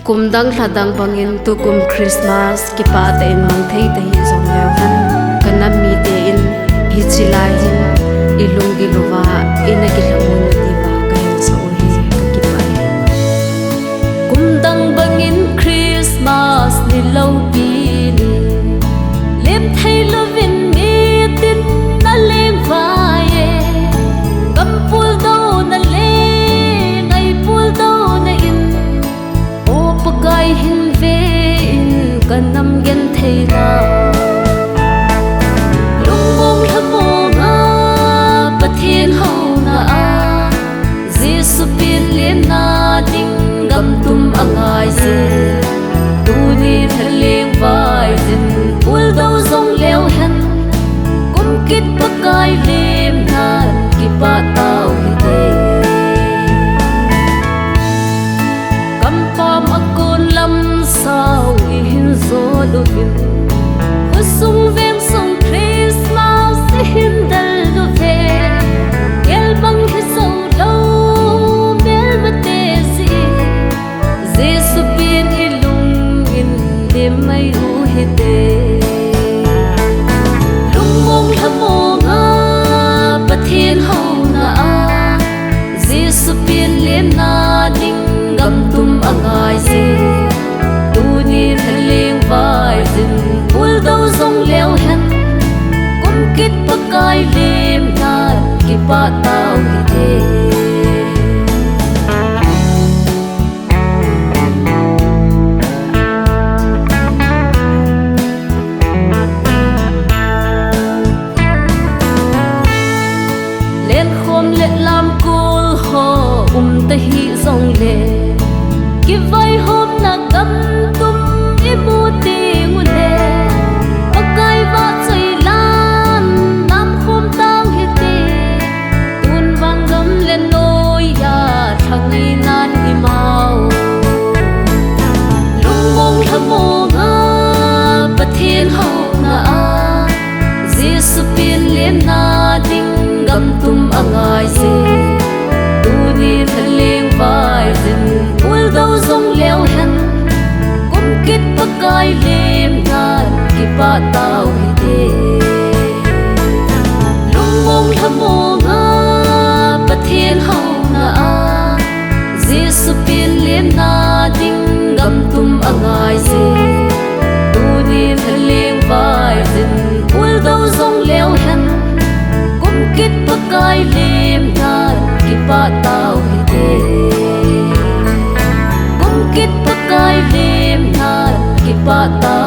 kumdang hladang bangin tu kum Christmas ki pa te in mang thei te hi zong lew han kanam mi te in hi chilai hin ilung gi luwa ina ki lamun ti wa kain so hi ki pa kumdang bangin Christmas ni lo pi ni lem thei lovin mi tin na leng vai kam pul do na le ngai pul do na in o pakai hin ve in kanam gen thei la lung bom la mo nga pathin ho na a Jesu pin len na ding gam tum angai se tu ni thaleng vai din pul do zong leo hen kum kit pakai lem na ki pa tau hi te kam pam akon lam sao i hin zo do vin husung veng song Christmas hin dal do ve gel bang hi so lo bel ma te si Jesu pin ilung in lim mai u hi te lung mong la mo nga pathin ho na a Jesu pin lim na ding gam tum angai se tu ni thaleng vai din pul do zong leo hen kum kit pakai lim na ki pa tau hi te len khom le lam kul ho te hi zong le ki vai hom na gam tum i mu ti ngu le pakai va chai lan nam khom tang hi ti tun wang gam le noi ya thangi nan hi mau lung mong la mo nga pathin ho na a Jesu pin len na ding gam tum angai se tu ni thaleng vai din pul do zong leo hen kum kit pakai lem na ki pa tau hi te lung mong la mo nga pathin ho na a Jesu pin len na ding gam tum angai se tu ni thaleng vai din pul do zong leo hen kum kit pakai lem na ki pa tau hi te kum kit pakai lem na ki pa tau